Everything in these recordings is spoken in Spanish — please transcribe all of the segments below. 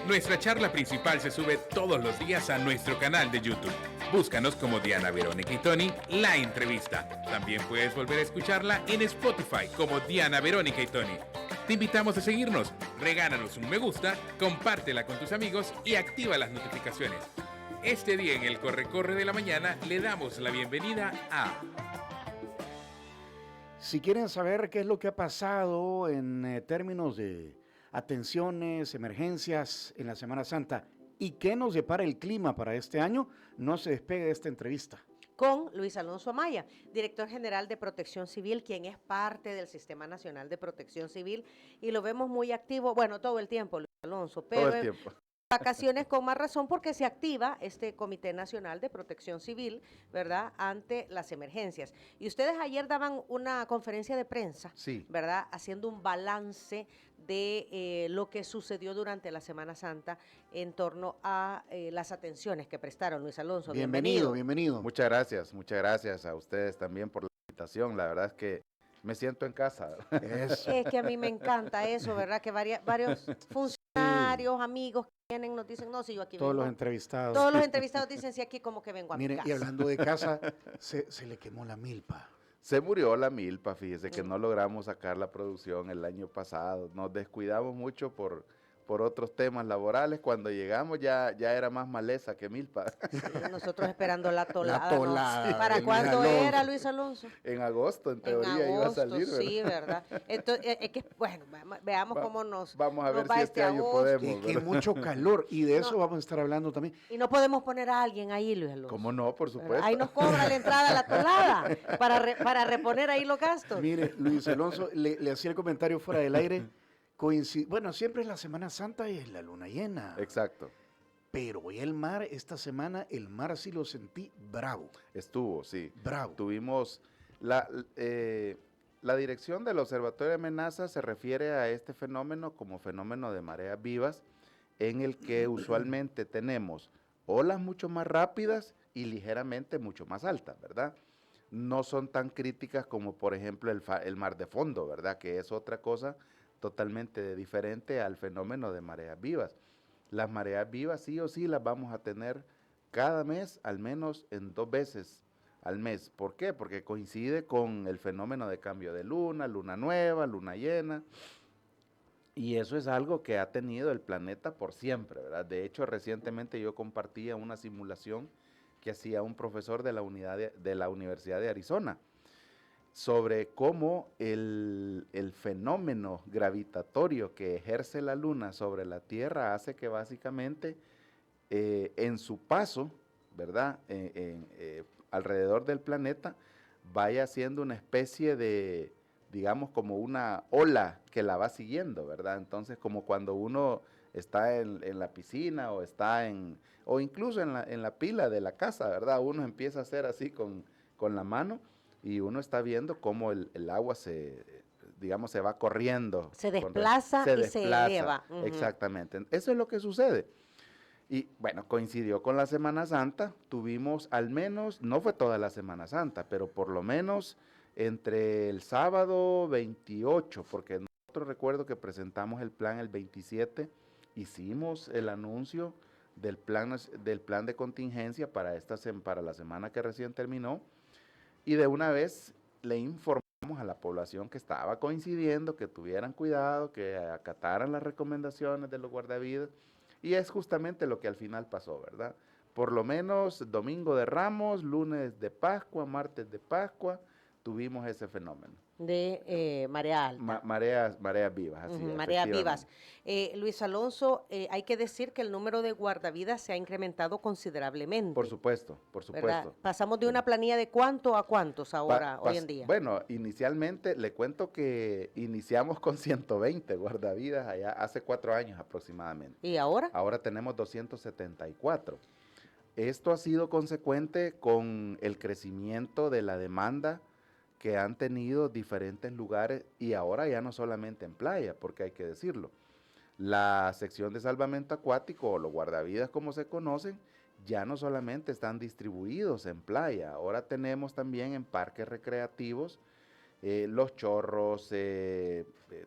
Nuestra charla principal se sube todos los días a nuestro canal de YouTube. Búscanos como Diana, Verónica y Tony, la entrevista. También puedes volver a escucharla en Spotify como Diana, Verónica y Tony. Te invitamos a seguirnos, regálanos un me gusta, compártela con tus amigos y activa las notificaciones. Este día en el Corre-Corre de la Mañana le damos la bienvenida a... Si quieren saber qué es lo que ha pasado en términos de atenciones, emergencias en la Semana Santa y qué nos depara el clima para este año, no se despegue de esta entrevista. Con Luis Alonso Amaya, director general de Protección Civil, quien es parte del Sistema Nacional de Protección Civil y lo vemos muy activo, bueno, todo el tiempo, Luis Alonso, pero Todo el tiempo. vacaciones con más razón porque se activa este Comité Nacional de Protección Civil, ¿verdad?, ante las emergencias. Y ustedes ayer daban una conferencia de prensa, Sí. ¿verdad?, haciendo un balance de lo que sucedió durante la Semana Santa en torno a las atenciones que prestaron. Luis Alonso, bienvenido. Bienvenido. Muchas gracias a ustedes también por la invitación. La verdad es que me siento en casa. Eso. Es que a mí me encanta eso, ¿verdad?, que varios funcionarios, amigos que vienen nos dicen, no, si yo aquí Todos vengo. los entrevistados. Todos los entrevistados dicen, sí, aquí como que vengo a mi Mire, casa. y hablando de casa, se le quemó la milpa. Se murió la milpa, fíjese que no logramos sacar la producción el año pasado. Nos descuidamos mucho por otros temas laborales. Cuando llegamos ya era más maleza que milpa. Sí, nosotros esperando la tolada. La tolada ¿no? ¿Para del cuándo Luis Alonso. era, Luis Alonso? En agosto, en En teoría, iba a agosto, salir, ¿verdad? sí, ¿verdad? Entonces, es que, bueno, veamos cómo nos Vamos a ver nos va si este año agosto. podemos. Que ¿verdad? mucho calor, y de eso No. vamos a estar hablando también. Y no podemos poner a alguien ahí, Luis Alonso. ¿Cómo no? Por ¿verdad? supuesto. Ahí nos cobra la entrada a la tolada para reponer ahí los gastos. Mire, Luis Alonso, le hacía el comentario fuera del aire. Bueno, siempre es la Semana Santa y es la luna llena. Exacto. Pero hoy esta semana, el mar sí lo sentí bravo. Estuvo, sí. Bravo. Tuvimos la dirección del Observatorio de Amenazas se refiere a este fenómeno como fenómeno de mareas vivas, en el que usualmente tenemos olas mucho más rápidas y ligeramente mucho más altas, ¿verdad? No son tan críticas como, por ejemplo, el mar de fondo, ¿verdad? Que es otra cosa totalmente diferente al fenómeno de mareas vivas. Las mareas vivas sí o sí las vamos a tener cada mes, al menos en 2 veces al mes. ¿Por qué? Porque coincide con el fenómeno de cambio de luna, luna nueva, luna llena. Y eso es algo que ha tenido el planeta por siempre, ¿verdad? De hecho, recientemente yo compartía una simulación que hacía un profesor de la Universidad de Arizona sobre cómo el fenómeno gravitatorio que ejerce la Luna sobre la Tierra hace que básicamente en su paso, ¿verdad?, alrededor del planeta, vaya siendo una especie de, digamos, como una ola que la va siguiendo, ¿verdad? Entonces, como cuando uno está en la piscina o incluso en la pila de la casa, ¿verdad? Uno empieza a hacer así con la mano y uno está viendo cómo el agua digamos, se va corriendo. Se desplaza y se eleva. Exactamente. Eso es lo que sucede. Y bueno, coincidió con la Semana Santa, tuvimos al menos, no fue toda la Semana Santa, pero por lo menos entre el sábado 28, porque nosotros recuerdo que presentamos el plan el 27, hicimos el anuncio del plan de contingencia para la semana que recién terminó, y de una vez le informamos a la población que estaba coincidiendo, que tuvieran cuidado, que acataran las recomendaciones de los guardavidas, y es justamente lo que al final pasó, ¿verdad? Por lo menos domingo de Ramos, lunes de Pascua, martes de Pascua, tuvimos ese fenómeno. De marea alta. Mareas vivas, así mareas vivas. Luis Alonso, hay que decir que el número de guardavidas se ha incrementado considerablemente. Por supuesto, por supuesto. ¿Verdad? Pasamos de una planilla de ¿cuánto a cuántos ahora, hoy en día? Bueno, inicialmente, le cuento que iniciamos con 120 guardavidas allá hace 4 años aproximadamente. ¿Y ahora? Ahora tenemos 274. Esto ha sido consecuente con el crecimiento de la demanda que han tenido diferentes lugares, y ahora ya no solamente en playa, porque hay que decirlo. La sección de salvamento acuático, o los guardavidas como se conocen, ya no solamente están distribuidos en playa, ahora tenemos también en parques recreativos, Los Chorros,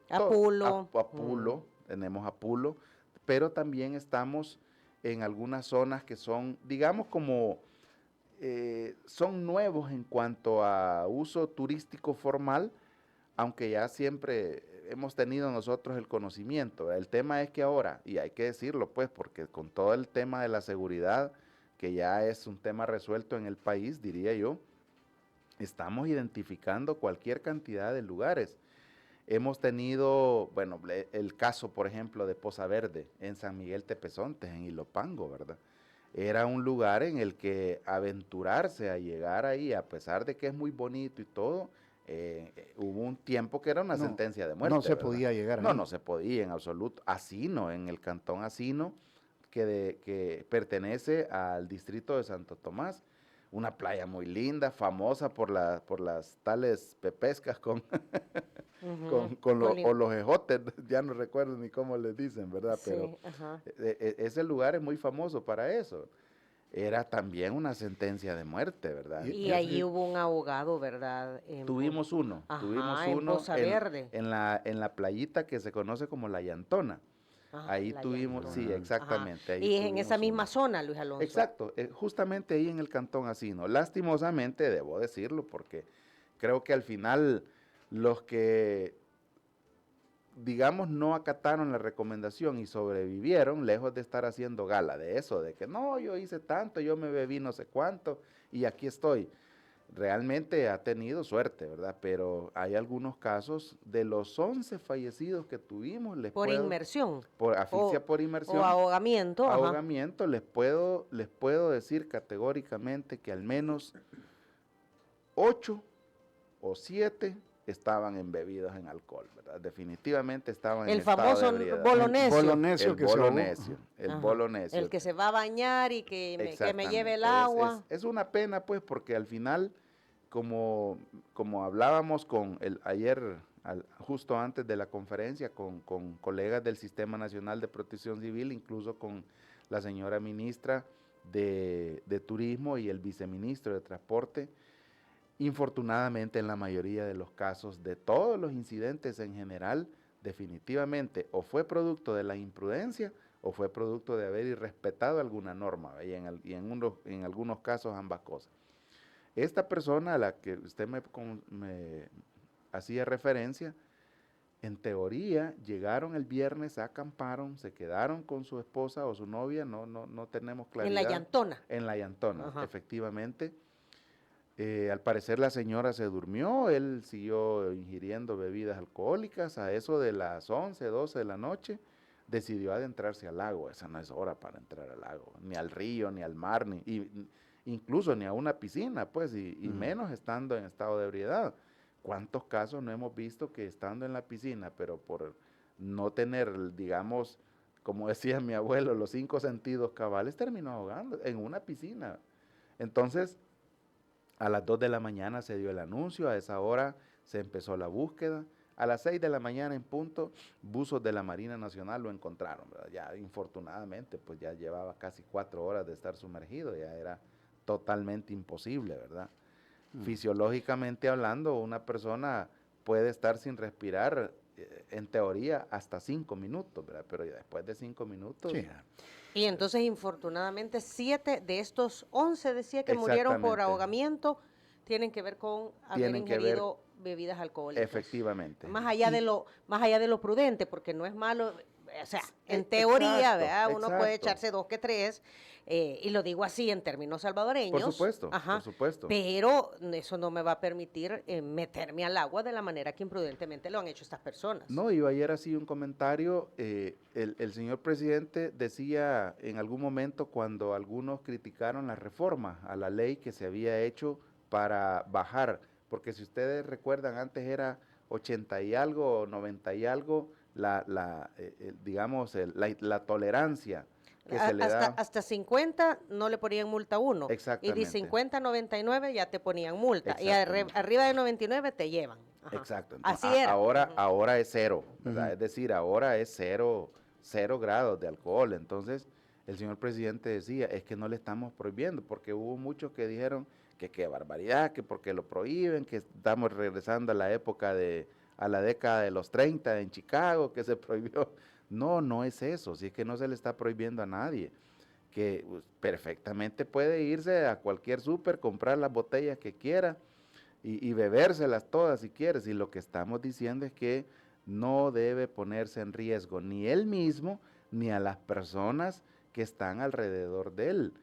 Apulo. Apulo, tenemos Apulo, pero también estamos en algunas zonas que son, digamos, como son nuevos en cuanto a uso turístico formal, aunque ya siempre hemos tenido nosotros el conocimiento. ¿Verdad? El tema es que ahora, y hay que decirlo pues, porque con todo el tema de la seguridad, que ya es un tema resuelto en el país, diría yo, estamos identificando cualquier cantidad de lugares. Hemos tenido, bueno, el caso, por ejemplo, de Poza Verde, en San Miguel Tepezontes, en Ilopango, ¿verdad? Era un lugar en el que aventurarse a llegar ahí, a pesar de que es muy bonito y todo, hubo un tiempo que era una sentencia de muerte. No se ¿verdad? podía llegar No, ahí. no se podía en absoluto. Asino, en el cantón Asino, que pertenece al distrito de Santo Tomás. Una playa muy linda, famosa por las tales pepescas con, o los ejotes, ya no recuerdo ni cómo les dicen, ¿verdad? Sí, Pero ajá. ese lugar es muy famoso para eso. Era también una sentencia de muerte, ¿verdad? Y allí hubo un abogado, ¿verdad? Tuvimos uno En Poza Verde. en la playita que se conoce como La Llantona. Ajá, Ahí La tuvimos, sí, Llantona. exactamente. Ahí Y es en esa tuvimos misma uno. zona, Luis Alonso. Exacto, justamente ahí en el cantón Asino. Lastimosamente, debo decirlo, porque creo que al final los que, digamos, no acataron la recomendación y sobrevivieron, lejos de estar haciendo gala de eso, de que no, yo hice tanto, yo me bebí no sé cuánto y aquí estoy. Realmente ha tenido suerte, ¿verdad? Pero hay algunos casos de los 11 fallecidos que tuvimos, Por inmersión. por asfixia O- por inmersión, O ahogamiento. Ajá. ahogamiento, les puedo decir categóricamente que al menos 8 o 7 estaban embebidos en alcohol, ¿verdad? Definitivamente estaban en El estado famoso de ebriedad. bolonesio. Bolonesio El que se ahogó. bolonesio, el Ajá. bolonesio. El que se va a bañar y que me lleve el Exactamente. agua. Es una pena, pues, porque al final, como hablábamos ayer, justo antes de la conferencia, con colegas del Sistema Nacional de Protección Civil, incluso con la señora ministra de Turismo y el viceministro de Transporte, infortunadamente en la mayoría de los casos de todos los incidentes en general, definitivamente o fue producto de la imprudencia o fue producto de haber irrespetado alguna norma, y en algunos casos ambas cosas. Esta persona a la que usted me hacía referencia, en teoría llegaron el viernes, acamparon, se quedaron con su esposa o su novia, no tenemos claridad. En La Llantona. En La Llantona, Ajá. efectivamente. Al parecer la señora se durmió, él siguió ingiriendo bebidas alcohólicas, a eso de las 11, 12 de la noche, decidió adentrarse al lago. Esa no es hora para entrar al lago, ni al río, ni al mar, incluso ni a una piscina, pues, y menos estando en estado de ebriedad. ¿Cuántos casos no hemos visto que estando en la piscina, pero por no tener, digamos, como decía mi abuelo, los 5 sentidos cabales, terminó ahogando en una piscina? Entonces, a las 2 de la mañana se dio el anuncio, a esa hora se empezó la búsqueda. A las 6 de la mañana en punto, buzos de la Marina Nacional lo encontraron, ¿verdad? Ya infortunadamente, pues ya llevaba casi 4 horas de estar sumergido, ya era totalmente imposible, ¿verdad? Fisiológicamente hablando, una persona puede estar sin respirar, en teoría, hasta 5 minutos, ¿verdad? Pero ya después de 5 minutos... Sí. Y entonces, infortunadamente, 7 de estos 11 decía que murieron por Exactamente. ahogamiento tienen que ver con haber Tienen que ver- ingerido bebidas alcohólicas. Efectivamente. Más allá de lo prudente, porque no es malo, o sea, en Exacto, teoría, ¿verdad? Uno puede exacto. echarse 2 que 3, y lo digo así en términos salvadoreños. Por supuesto, Ajá, por supuesto. pero eso no me va a permitir meterme al agua de la manera que imprudentemente lo han hecho estas personas. No, yo ayer hacía un comentario, el señor presidente decía en algún momento cuando algunos criticaron la reforma a la ley que se había hecho para bajar, porque si ustedes recuerdan antes era 80 y algo, 90 y algo, digamos, la tolerancia que se le da. Hasta 50 no le ponían multa a uno. Y Exactamente. de 50 a 99 ya te ponían multa. Y Exactamente. arriba de 99 te llevan. Ajá. Exacto. Así Entonces, era. ahora es 0, ¿verdad? Ujú. Es decir, ahora es 0 grados de alcohol. Entonces, el señor presidente decía, es que no le estamos prohibiendo, porque hubo muchos que dijeron que qué barbaridad, que porque lo prohíben, que estamos regresando a la década de los 30 en Chicago, que se prohibió. No, no es eso, si es que no se le está prohibiendo a nadie, que perfectamente puede irse a cualquier súper, comprar las botellas que quiera y bebérselas todas si quiere. Y lo que estamos diciendo es que no debe ponerse en riesgo ni él mismo ni a las personas que están alrededor de él.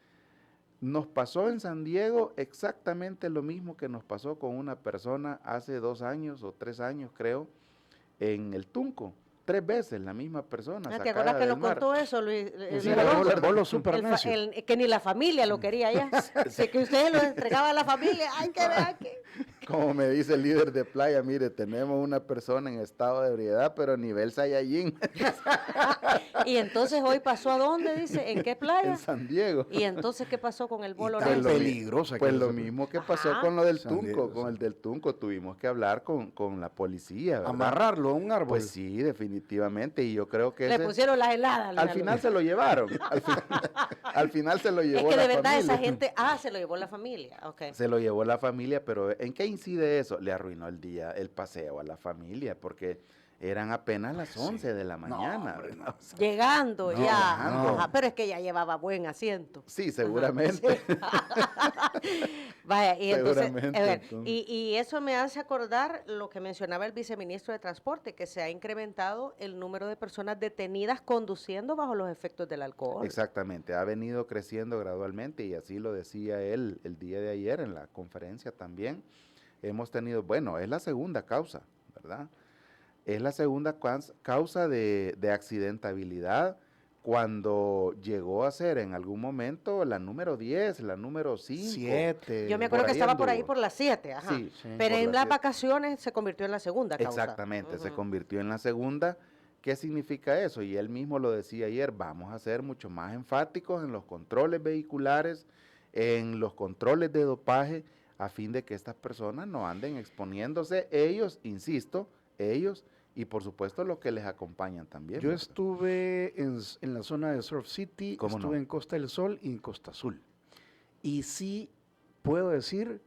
Nos pasó en San Diego exactamente lo mismo que nos pasó con una persona hace 2 años o 3 años, creo, en el Tunco. 3 veces la misma persona ¿Te acuerdas sacada que del nos mar. contó eso, Luis? Sí, Luis Alonso? vos los super necios. Que ni la familia lo quería ya. Que ustedes lo entregaban a la familia. Ay, que vean que... Como me dice el líder de playa, mire, tenemos una persona en estado de ebriedad, pero a nivel Saiyajin. Y entonces hoy pasó ¿a dónde, dice? ¿En qué playa? En San Diego. Y entonces, ¿qué pasó con el bolo tan Nelson? peligrosa Pues que lo es. mismo que pasó Ajá. con lo del San Tunco, Diego, con sí. el del Tunco, tuvimos que hablar con la policía, ¿verdad? Amarrarlo a un árbol. Pues sí, definitivamente, y yo creo que Le ese- pusieron las heladas. Luis al final se lo llevaron, al final se lo Es llevó que la de verdad familia. esa gente... Ah, se lo llevó la familia. Ok. Se lo llevó la familia, pero ¿en qué incide eso? Le arruinó el día, el paseo a la familia, porque eran apenas las 11 de la mañana. hombre, ¿verdad? O sea, Llegando No, ya. llegando. Ajá, pero es que ya llevaba buen asiento. sí, seguramente. Vaya, y entonces, Seguramente, a ver, entonces. y eso me hace acordar lo que mencionaba el viceministro de Transporte, que se ha incrementado el número de personas detenidas conduciendo bajo los efectos del alcohol. Exactamente, ha venido creciendo gradualmente y así lo decía él el día de ayer en la conferencia también. Hemos tenido, bueno, es la segunda causa, ¿verdad? Es la segunda causa de accidentabilidad cuando llegó a ser en algún momento la número 10, la número 5. 7. Yo me acuerdo por que ahí estaba por ahí anduvo. por las 7, ajá. Sí, Sí. Pero por en las las 7. vacaciones se convirtió en la segunda causa. Exactamente, se Ujú. convirtió en la segunda. ¿Qué significa eso? Y él mismo lo decía ayer, vamos a ser mucho más enfáticos en los controles vehiculares, en los controles de dopaje, a fin de que estas personas no anden exponiéndose, ellos, insisto, ellos y por supuesto los que les acompañan también. Yo ¿verdad? estuve en la zona de Surf City, ¿Cómo estuve no? en Costa del Sol y en Costa Azul. Y sí puedo decir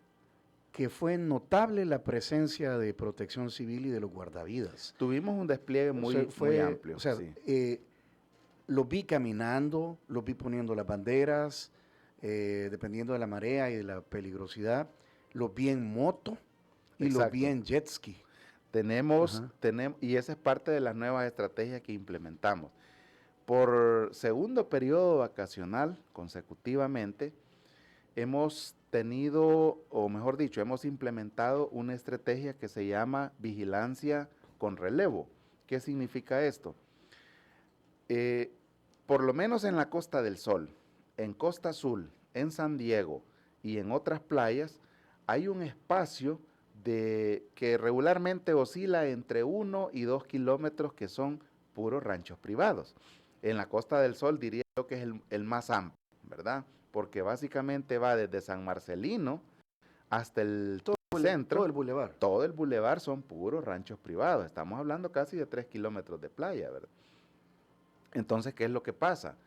que fue notable la presencia de Protección Civil y de los guardavidas. Tuvimos un despliegue O muy, sea, muy amplio. O sea, sí. los vi caminando, los vi poniendo las banderas, dependiendo de la marea y de la peligrosidad. Los vi en moto y los Exacto. vi en jet ski. Tenemos, Ajá. y esa es parte de las nuevas estrategias que implementamos. Por segundo periodo vacacional consecutivamente, hemos tenido, o mejor dicho, hemos implementado una estrategia que se llama vigilancia con relevo. ¿Qué significa esto? Por lo menos en la Costa del Sol, en Costa Azul, en San Diego y en otras playas, hay un espacio que regularmente oscila entre 1 y 2 kilómetros que son puros ranchos privados. En la Costa del Sol diría yo que es el más amplio, ¿verdad? Porque básicamente va desde San Marcelino hasta el centro. Todo el bulevar. Todo el bulevar son puros ranchos privados. Estamos hablando casi de 3 kilómetros de playa, ¿verdad? Entonces, ¿qué es lo que pasa?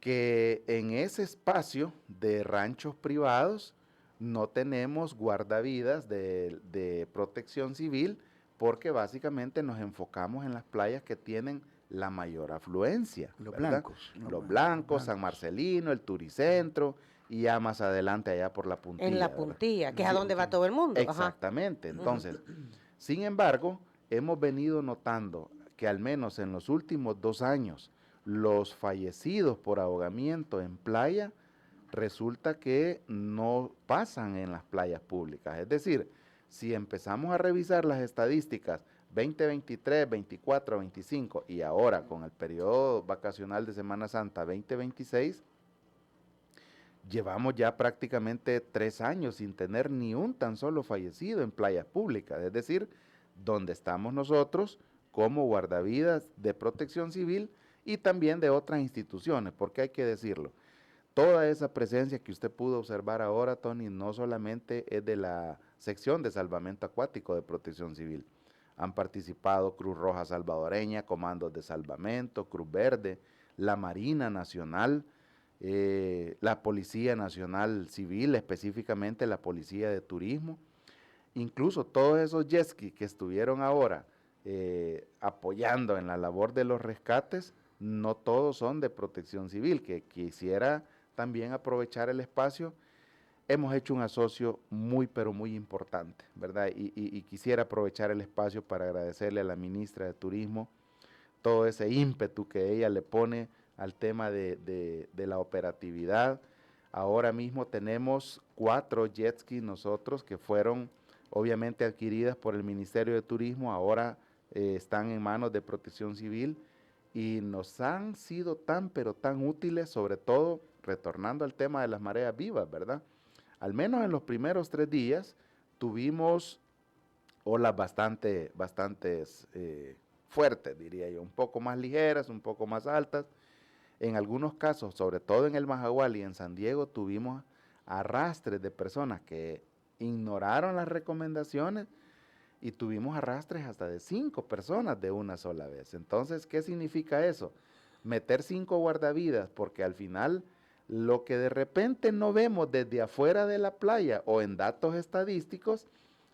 Que en ese espacio de ranchos privados no tenemos guardavidas de protección civil porque básicamente nos enfocamos en las playas que tienen la mayor afluencia. Los ¿verdad? blancos. Los blancos, San Marcelino, el Turicentro y ya más adelante allá por la Puntilla. En la ¿verdad? Puntilla, que es a Sí, donde va todo el mundo. Ajá. Exactamente. Entonces, sin embargo, hemos venido notando que al menos en los últimos 2 años, los fallecidos por ahogamiento en playa resulta que no pasan en las playas públicas. Es decir, si empezamos a revisar las estadísticas 2023, 24, 25 y ahora con el periodo vacacional de Semana Santa 2026, llevamos ya prácticamente 3 años sin tener ni un tan solo fallecido en playas públicas. Es decir, donde estamos nosotros como guardavidas de protección civil y también de otras instituciones, porque hay que decirlo. Toda esa presencia que usted pudo observar ahora, Tony, no solamente es de la sección de salvamento acuático de Protección Civil. Han participado Cruz Roja Salvadoreña, Comandos de Salvamento, Cruz Verde, la Marina Nacional, la Policía Nacional Civil, específicamente la Policía de Turismo. Incluso todos esos jet ski que estuvieron ahora apoyando en la labor de los rescates, no todos son de Protección Civil, que quisiera también aprovechar el espacio. Hemos hecho un asocio muy, pero muy importante, ¿verdad? Y quisiera aprovechar el espacio para agradecerle a la ministra de Turismo todo ese ímpetu que ella le pone al tema de la operatividad. Ahora mismo tenemos 4 jet skis nosotros que fueron obviamente adquiridas por el Ministerio de Turismo, ahora están en manos de Protección Civil y nos han sido tan, pero tan útiles, sobre todo retornando al tema de las mareas vivas, ¿verdad? Al menos en los primeros 3 días tuvimos olas bastante fuertes, diría yo, un poco más ligeras, un poco más altas. En algunos casos, sobre todo en el Majagual y en San Diego, tuvimos arrastres de personas que ignoraron las recomendaciones y tuvimos arrastres hasta de 5 personas de una sola vez. Entonces, ¿qué significa eso? Meter 5 guardavidas, porque al final lo que de repente no vemos desde afuera de la playa o en datos estadísticos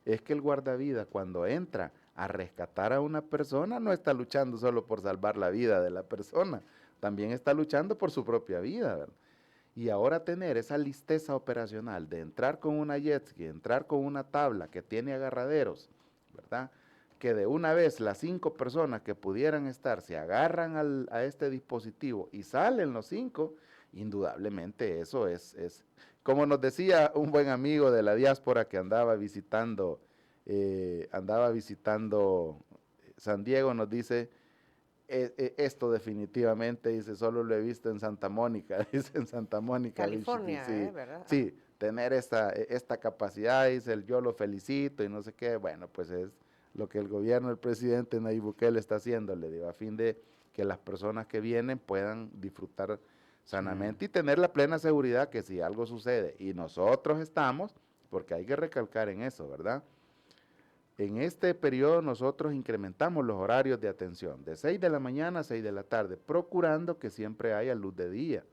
es que el guardavidas cuando entra a rescatar a una persona no está luchando solo por salvar la vida de la persona, también está luchando por su propia vida, ¿verdad? Y ahora tener esa listeza operacional de entrar con una jet ski, entrar con una tabla que tiene agarraderos, ¿verdad? Que de una vez las 5 personas que pudieran estar se agarran a este dispositivo y salen los 5, indudablemente eso es, como nos decía un buen amigo de la diáspora que andaba visitando San Diego, nos dice, esto definitivamente, dice, solo lo he visto en Santa Mónica, dice, en Santa Mónica, California, sí, ¿verdad? sí, tener esta capacidad, dice, yo lo felicito y no sé qué, bueno, pues es lo que el gobierno del presidente Nayib Bukele está haciendo, le digo, a fin de que las personas que vienen puedan disfrutar sanamente y tener la plena seguridad que si algo sucede y nosotros estamos, porque hay que recalcar en eso, ¿verdad? En este periodo nosotros incrementamos los horarios de atención, de 6 de la mañana a 6 de la tarde, procurando que siempre haya luz de día,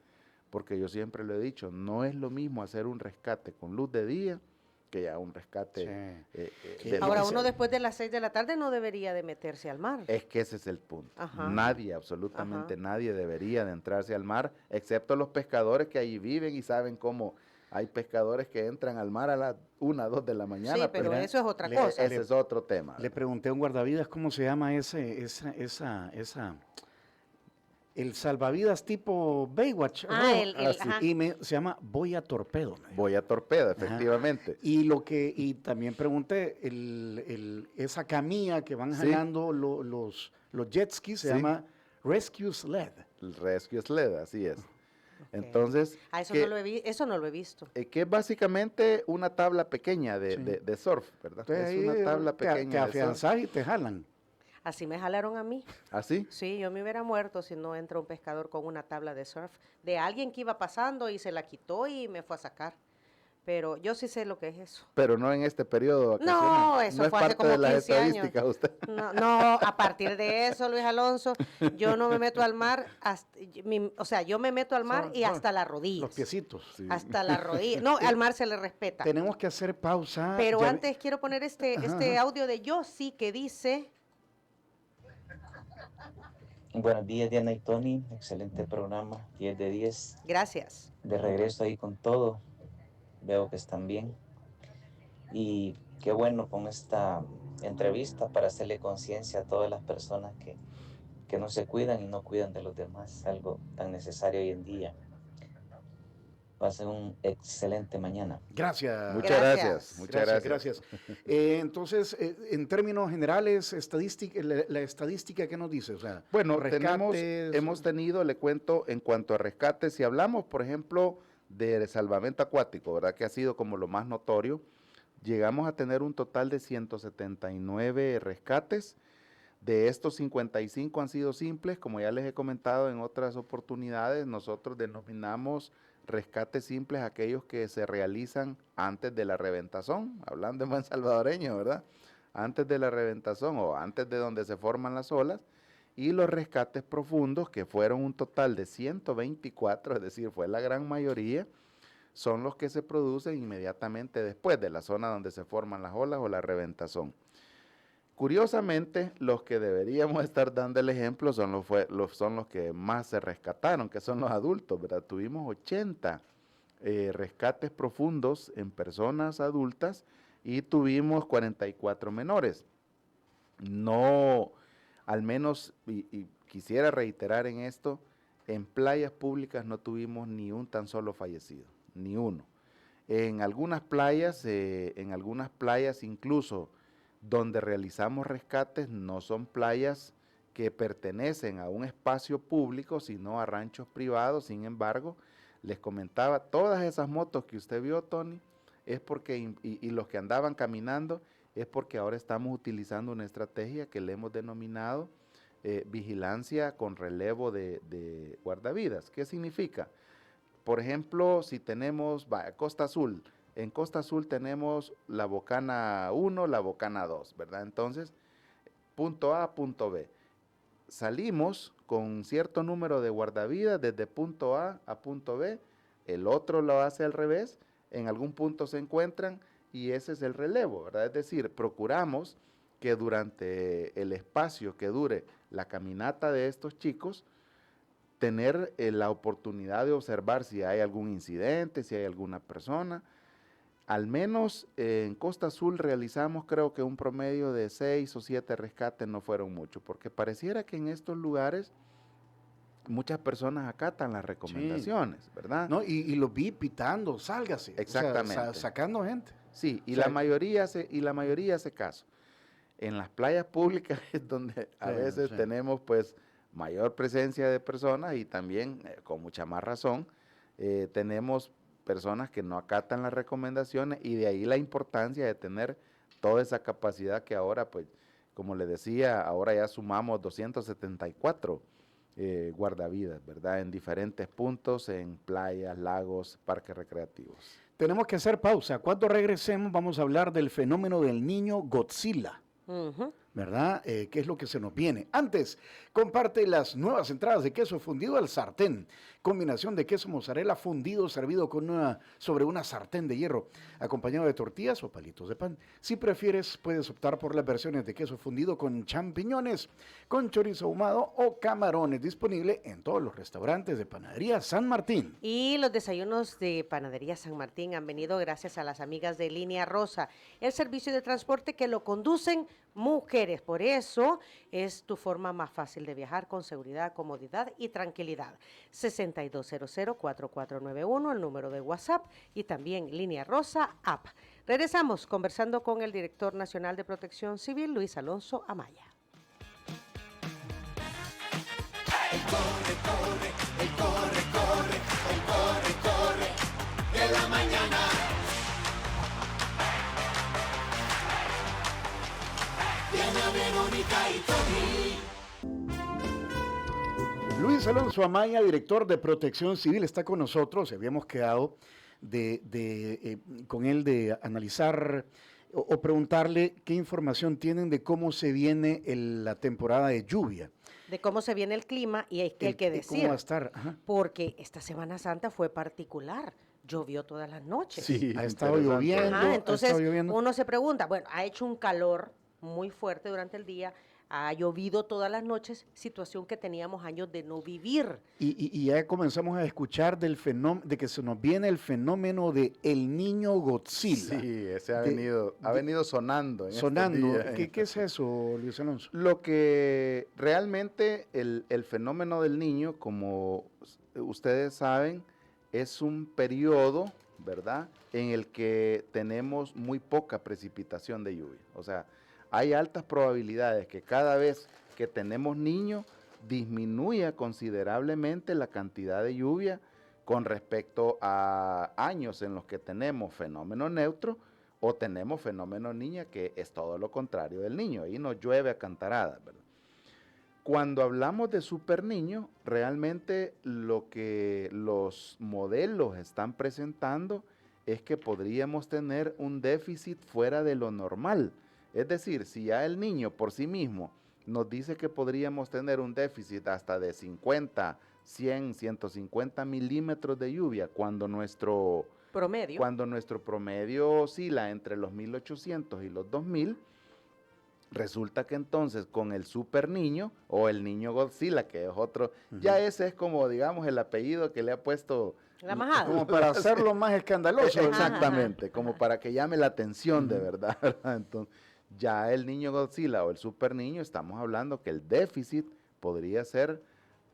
porque yo siempre lo he dicho, no es lo mismo hacer un rescate con luz de día que ya un rescate de Ahora, noche. uno después de las 6 de la tarde no debería de meterse al mar. Es que ese es el punto. Ajá. Nadie, absolutamente Ajá. nadie debería de entrarse al mar, excepto los pescadores que allí viven y saben cómo. Hay pescadores que entran al mar a las 1, 2 de la mañana. Sí, pero mira, eso es otra cosa. Ese es otro tema. Le pregunté a un guardavidas cómo se llama el salvavidas tipo Baywatch. Ah, ¿no? ajá. Y se llama boya torpedo. Me dijo. Boya torpeda, Ajá. efectivamente. Y también pregunté, esa camilla que van Sí. jalando los jet skis se Sí. llama Rescue Sled. El Rescue Sled, así es. Ok. Entonces, Eso que, no lo he visto. que es básicamente una tabla pequeña Sí. de surf, ¿verdad? Entonces es ahí una tabla te pequeña de surf. afianzás y te jalan. Así me jalaron a mí. ¿Así? Sí, yo me hubiera muerto si no entra un pescador con una tabla de surf de alguien que iba pasando y se la quitó y me fue a sacar. Pero yo sí sé lo que es eso. Pero no en este periodo vacacional. No, eso no es fue hace parte como de las 15 años. estadísticas usted. No, a partir de eso, Luis Alonso, yo no me meto al mar, o sea, yo me meto al mar y hasta las rodillas. Los piecitos. Sí. Hasta las rodillas. No, al mar se le respeta. Tenemos que hacer pausa. Pero Ya- antes quiero poner este Ajá. audio de Yo Sí que dice... Buenos días, Diana y Tony. Excelente programa, 10 de 10. Gracias. De regreso ahí con todo. Veo que están bien. Y qué bueno con esta entrevista para hacerle conciencia a todas las personas que no se cuidan y no cuidan de los demás. Algo tan necesario hoy en día. Pasen un excelente mañana. Gracias. Muchas Gracias. gracias. Muchas Gracias. Entonces, en términos generales, la estadística, ¿qué nos dice? O sea, Bueno, rescates, hemos tenido, le cuento, en cuanto a rescates, si hablamos, por ejemplo, de salvamento acuático, ¿verdad? Que ha sido como lo más notorio, llegamos a tener un total de 179 rescates. De estos 55 han sido simples, como ya les he comentado en otras oportunidades, nosotros denominamos rescates simples aquellos que se realizan antes de la reventazón, hablando en buen salvadoreño, ¿verdad? Antes de la reventazón o antes de donde se forman las olas, y los rescates profundos, que fueron un total de 124, es decir, fue la gran mayoría, son los que se producen inmediatamente después de la zona donde se forman las olas o la reventazón. Curiosamente, los que deberíamos estar dando el ejemplo son los que más se rescataron, que son los adultos, ¿verdad? Tuvimos 80 rescates profundos en personas adultas y tuvimos 44 menores. No, al menos, y quisiera reiterar en esto, en playas públicas no tuvimos ni un tan solo fallecido, ni uno. En algunas playas incluso donde realizamos rescates, no son playas que pertenecen a un espacio público, sino a ranchos privados. Sin embargo, les comentaba, todas esas motos que usted vio, Tony, es porque, y los que andaban caminando, es porque ahora estamos utilizando una estrategia que le hemos denominado vigilancia con relevo de guardavidas. ¿Qué significa? Por ejemplo, si tenemos Costa Azul, en Costa Azul tenemos la bocana 1, la bocana 2, ¿verdad? Entonces, punto A, punto B. Salimos con cierto número de guardavidas desde punto A punto B, el otro lo hace al revés, en algún punto se encuentran y ese es el relevo, ¿verdad? Es decir, procuramos que durante el espacio que dure la caminata de estos chicos, tener la oportunidad de observar si hay algún incidente, si hay alguna persona. Al menos en Costa Azul realizamos creo que un promedio de 6 o 7 rescates, no fueron muchos, porque pareciera que en estos lugares muchas personas acatan las recomendaciones, sí, ¿verdad? No, y los vi pitando, sálgase. Exactamente. O sea, sacando gente. Sí, y o sea, la mayoría hace caso. En las playas públicas es donde a veces tenemos pues mayor presencia de personas y también con mucha más razón tenemos personas que no acatan las recomendaciones y de ahí la importancia de tener toda esa capacidad que ahora pues como le decía, ahora ya sumamos 274 guardavidas, ¿verdad? En diferentes puntos, en playas, lagos, parques recreativos. Tenemos que hacer pausa. Cuando regresemos vamos a hablar del fenómeno del niño Godzilla. ¿Verdad? ¿Qué es lo que se nos viene? Antes, comparte las nuevas entradas de queso fundido al sartén. Combinación de queso mozzarella fundido servido sobre una sartén de hierro, acompañado de tortillas o palitos de pan. Si prefieres, puedes optar por las versiones de queso fundido con champiñones, con chorizo ahumado o camarones. Disponible en todos los restaurantes de Panadería San Martín. Y los desayunos de Panadería San Martín han venido gracias a las amigas de Línea Rosa, el servicio de transporte que lo conducen mujeres. Por eso es tu forma más fácil de viajar con seguridad, comodidad y tranquilidad. 6200-4491, el número de WhatsApp, y también Línea Rosa App. Regresamos conversando con el director nacional de Protección Civil, Luis Alonso Amaya. Corre, de la mañana. Diana, Verónica y Tony. Luis Alonso Amaya, director de Protección Civil, está con nosotros. Habíamos quedado con él de analizar o preguntarle qué información tienen de cómo se viene la temporada de lluvia. De cómo se viene el clima y hay que decir. ¿Cómo va a estar? Ajá. Porque esta Semana Santa fue particular. Llovió todas las noches. Sí, ha estado lloviendo. Ajá, entonces uno se pregunta, bueno, ha hecho un calor muy fuerte durante el día, ha llovido todas las noches, situación que teníamos años de no vivir. Y ya comenzamos a escuchar de que se nos viene el fenómeno de el niño Godzilla. Sí, ese ha venido sonando. Sonando. ¿Qué es eso, Luis Alonso? Lo que realmente el fenómeno del niño, como ustedes saben, es un periodo, ¿verdad?, en el que tenemos muy poca precipitación de lluvia. O sea, hay altas probabilidades que cada vez que tenemos niños disminuya considerablemente la cantidad de lluvia con respecto a años en los que tenemos fenómeno neutro o tenemos fenómeno niña, que es todo lo contrario del niño. Ahí nos llueve a cantaradas, ¿verdad? Cuando hablamos de super niño, realmente lo que los modelos están presentando es que podríamos tener un déficit fuera de lo normal. Es decir, si ya el niño por sí mismo nos dice que podríamos tener un déficit hasta de 50, 100, 150 milímetros de lluvia cuando nuestro promedio oscila entre los 1800 y los 2000, Resulta que entonces con el super niño o el niño Godzilla, que es otro, ya ese es como, digamos, el apellido que le ha puesto. La majada. Como para hacerlo más escandaloso. Exactamente, como para que llame la atención de Ujú. verdad, ¿verdad? Entonces, ya el niño Godzilla o el super niño, estamos hablando que el déficit podría ser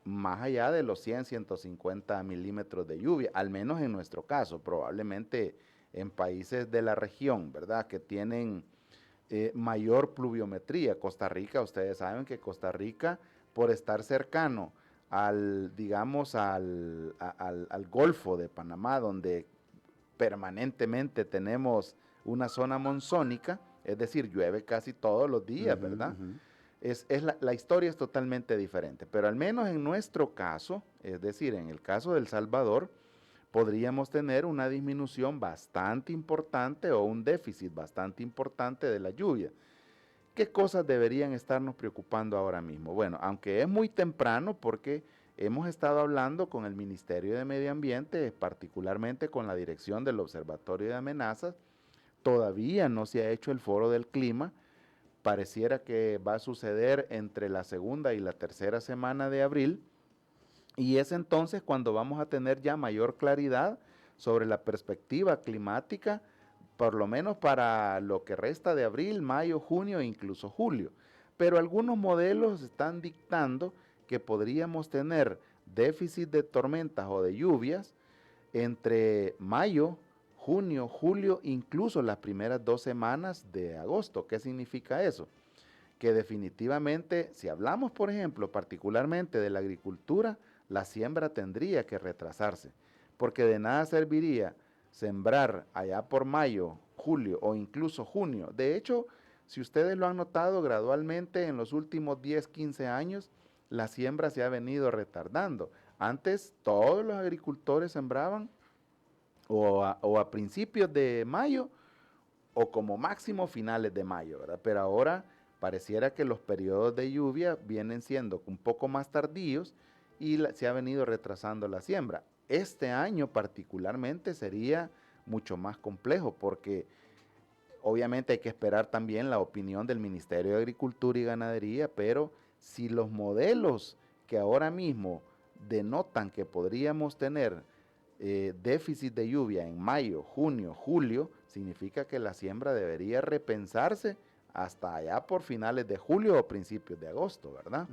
más allá de los 100, 150 milímetros de lluvia, al menos en nuestro caso, probablemente en países de la región, ¿verdad? Que tienen mayor pluviometría. Costa Rica, ustedes saben que Costa Rica, por estar cercano al, digamos, al Golfo de Panamá, donde permanentemente tenemos una zona monzónica, es decir, llueve casi todos los días, Ujú, ¿verdad? ujú. La historia es totalmente diferente, pero al menos en nuestro caso, es decir, en el caso de El Salvador, podríamos tener una disminución bastante importante o un déficit bastante importante de la lluvia. ¿Qué cosas deberían estarnos preocupando ahora mismo? Bueno, aunque es muy temprano porque hemos estado hablando con el Ministerio de Medio Ambiente, particularmente con la dirección del Observatorio de Amenazas, todavía no se ha hecho el foro del clima. Pareciera que va a suceder entre la segunda y la tercera semana de abril, y es entonces cuando vamos a tener ya mayor claridad sobre la perspectiva climática, por lo menos para lo que resta de abril, mayo, junio e incluso julio. Pero algunos modelos están dictando que podríamos tener déficit de tormentas o de lluvias entre mayo, junio, julio, incluso las primeras 2 semanas de agosto. ¿Qué significa eso? Que definitivamente, si hablamos, por ejemplo, particularmente de la agricultura, la siembra tendría que retrasarse, porque de nada serviría sembrar allá por mayo, julio o incluso junio. De hecho, si ustedes lo han notado gradualmente en los últimos 10, 15 años, la siembra se ha venido retardando. Antes todos los agricultores sembraban o a principios de mayo o como máximo finales de mayo, ¿verdad? Pero ahora pareciera que los periodos de lluvia vienen siendo un poco más tardíos y se ha venido retrasando la siembra. Este año particularmente sería mucho más complejo porque obviamente hay que esperar también la opinión del Ministerio de Agricultura y Ganadería, pero si los modelos que ahora mismo denotan que podríamos tener déficit de lluvia en mayo, junio, julio, significa que la siembra debería repensarse hasta allá por finales de julio o principios de agosto, ¿verdad?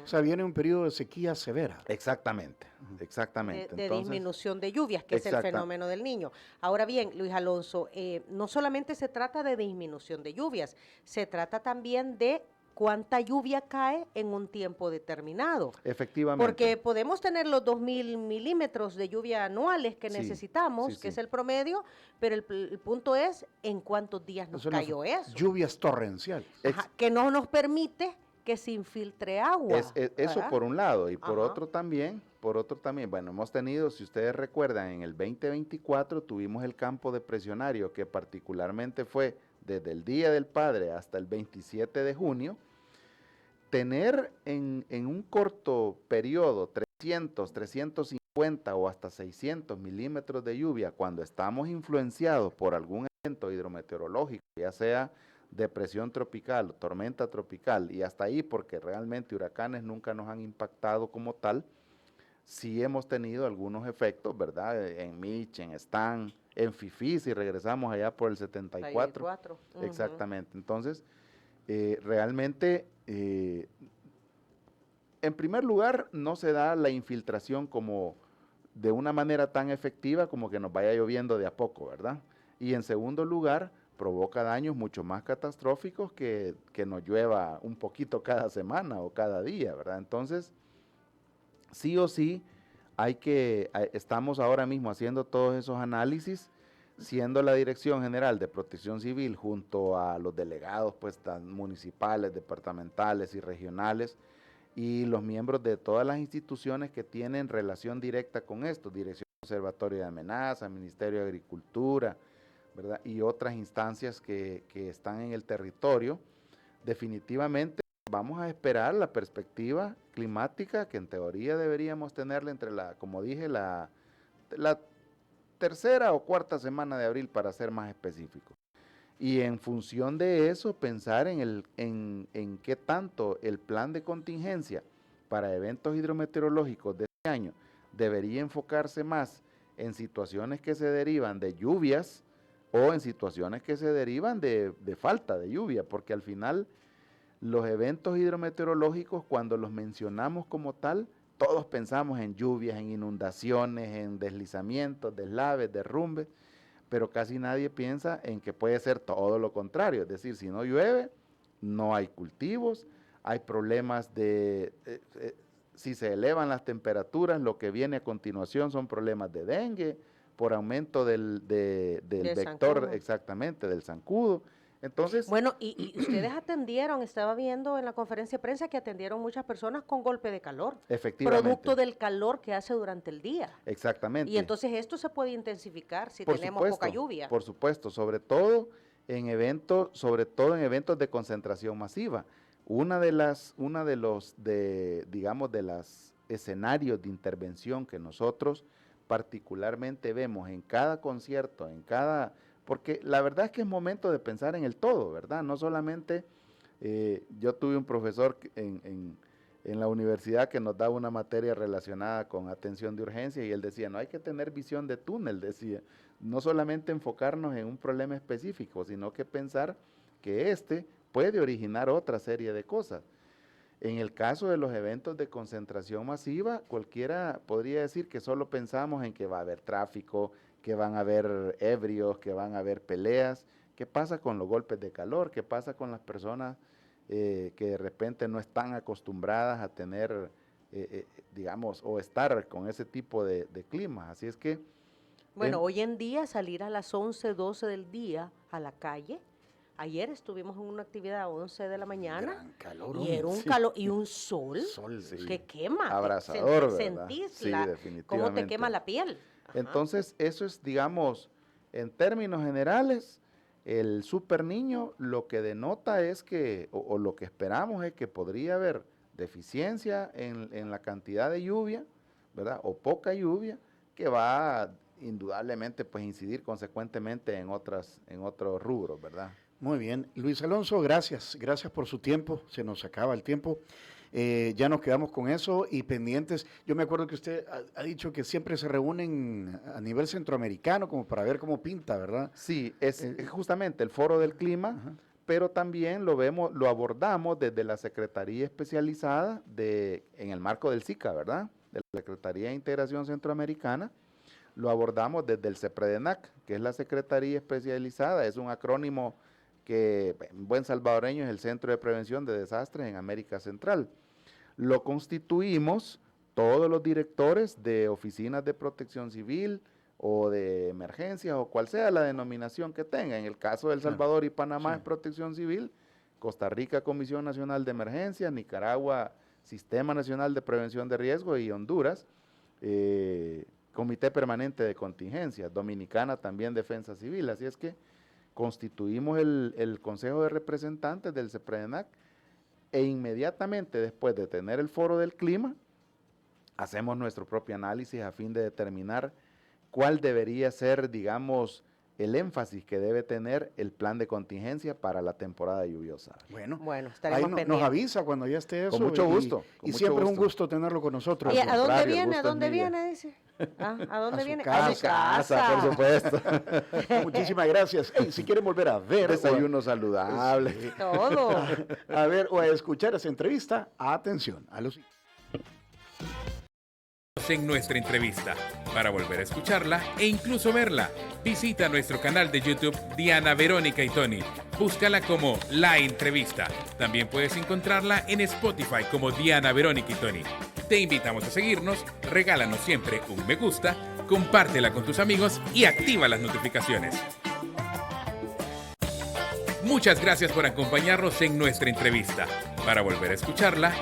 O sea, viene un periodo de sequía severa. Exactamente, exactamente. De Entonces, disminución de lluvias, que es el exacta- fenómeno del niño. Ahora bien, Luis Alonso, no solamente se trata de disminución de lluvias, se trata también de cuánta lluvia cae en un tiempo determinado. efectivamente. Porque podemos tener los 2.000 milímetros de lluvia anuales que Sí, necesitamos, sí, que sí. es el promedio, pero el punto es en cuántos días nos Son las cayó eso. lluvias torrenciales. Ajá, que no nos permite que se infiltre agua. Eso ¿verdad? por un lado, y por Ajá. otro también, bueno, hemos tenido, si ustedes recuerdan, en el 2024 tuvimos el campo depresionario que particularmente fue desde el Día del Padre hasta el 27 de junio, tener en un corto periodo 300, 350 o hasta 600 milímetros de lluvia cuando estamos influenciados por algún evento hidrometeorológico, ya sea depresión tropical o tormenta tropical, y hasta ahí porque realmente huracanes nunca nos han impactado como tal, sí hemos tenido algunos efectos, ¿verdad? En Mitch, en Stan, en Fifi, si regresamos allá por el 74. 64. Ujú. Exactamente. Entonces, realmente, en primer lugar, no se da la infiltración como de una manera tan efectiva como que nos vaya lloviendo de a poco, ¿verdad? Y en segundo lugar, provoca daños mucho más catastróficos que nos llueva un poquito cada semana o cada día, ¿verdad? Entonces, sí o sí, estamos ahora mismo haciendo todos esos análisis, siendo la Dirección General de Protección Civil junto a los delegados pues, municipales, departamentales y regionales y los miembros de todas las instituciones que tienen relación directa con esto, Dirección Observatorio de Amenaza, Ministerio de Agricultura, ¿verdad? Y otras instancias que están en el territorio. Definitivamente vamos a esperar la perspectiva climática que en teoría deberíamos tenerla entre como dije, la tercera o cuarta semana de abril para ser más específico. y en función de eso pensar en qué tanto el plan de contingencia para eventos hidrometeorológicos de este año debería enfocarse más en situaciones que se derivan de lluvias o en situaciones que se derivan de falta de lluvia, porque al final los eventos hidrometeorológicos, cuando los mencionamos como tal, todos pensamos en lluvias, en inundaciones, en deslizamientos, deslaves, derrumbes, pero casi nadie piensa en que puede ser todo lo contrario, es decir, si no llueve, no hay cultivos, hay problemas si se elevan las temperaturas, lo que viene a continuación son problemas de dengue, por aumento del vector, zancudo. exactamente, del zancudo. Entonces, Bueno, y ustedes atendieron, estaba viendo en la conferencia de prensa que atendieron muchas personas con golpe de calor, efectivamente. producto del calor que hace durante el día. Exactamente. Y entonces esto se puede intensificar si Por tenemos supuesto, poca lluvia. Por supuesto, sobre todo en eventos de concentración masiva. Uno de los escenarios de intervención que nosotros particularmente vemos en cada concierto, porque la verdad es que es momento de pensar en el todo, ¿verdad? No solamente, yo tuve un profesor en la universidad que nos daba una materia relacionada con atención de urgencia y él decía, no hay que tener visión de túnel, decía, no solamente enfocarnos en un problema específico, sino que pensar que puede originar otra serie de cosas. En el caso de los eventos de concentración masiva, cualquiera podría decir que solo pensamos en que va a haber tráfico, que van a haber ebrios, que van a haber peleas. ¿Qué pasa con los golpes de calor? ¿Qué pasa con las personas que de repente no están acostumbradas a tener, o estar con ese tipo de clima? Así es que... Bueno, hoy en día salir a las 11, 12 del día a la calle. Ayer estuvimos en una actividad a 11 de la mañana. Gran calor, y era un sí. calor y un sol, Sí. que quema. Abrasador, ¿verdad? Sentís Sí, cómo te definitivamente. quema la piel. Ajá. Entonces, eso es, digamos, en términos generales, el super niño lo que denota es que, o lo que esperamos es que podría haber deficiencia en la cantidad de lluvia, ¿verdad? O poca lluvia, que va indudablemente pues incidir consecuentemente en otros rubros, ¿verdad? Muy bien. Luis Alonso, gracias. Gracias por su tiempo. Se nos acaba el tiempo. Ya nos quedamos con eso y pendientes. Yo me acuerdo que usted ha dicho que siempre se reúnen a nivel centroamericano como para ver cómo pinta, ¿verdad? Sí, es justamente el Foro del Clima, Ajá. pero también lo abordamos desde la Secretaría Especializada en el marco del SICA, ¿verdad? De la Secretaría de Integración Centroamericana. Lo abordamos desde el CEPREDENAC, que es la Secretaría Especializada, es un acrónimo que en buen salvadoreño es el Centro de Prevención de Desastres en América Central. Lo constituimos todos los directores de oficinas de protección civil o de emergencias o cual sea la denominación que tenga. En el caso de El Salvador y Panamá Sí. es protección civil, Costa Rica Comisión Nacional de Emergencias, Nicaragua Sistema Nacional de Prevención de Riesgo y Honduras Comité Permanente de Contingencias, Dominicana también Defensa Civil. Así es que constituimos el Consejo de Representantes del CEPREDENAC e inmediatamente después de tener el Foro del Clima, hacemos nuestro propio análisis a fin de determinar cuál debería ser, digamos, el énfasis que debe tener el plan de contingencia para la temporada lluviosa. Bueno, Bueno, ahí estaremos nos pendientes. avisa cuando ya esté eso. Con mucho gusto. Y siempre es un gusto tenerlo con nosotros. ¿Y Al a dónde contrario, el viene? ¿A gusto es dónde mío. viene? Dice. ¿A dónde A su viene? casa. A mi casa. Por supuesto. Muchísimas gracias. Ey, si quieren volver a ver Desayuno saludable. Todo. a ver o a escuchar esa entrevista, atención a los... En nuestra entrevista. Para volver a escucharla e incluso verla, visita nuestro canal de YouTube Diana Verónica y Tony. Búscala como La Entrevista. También puedes encontrarla en Spotify como Diana Verónica y Tony. Te invitamos a seguirnos, regálanos siempre un me gusta, compártela con tus amigos y activa las notificaciones. Muchas gracias por acompañarnos en nuestra entrevista. Para volver a escucharla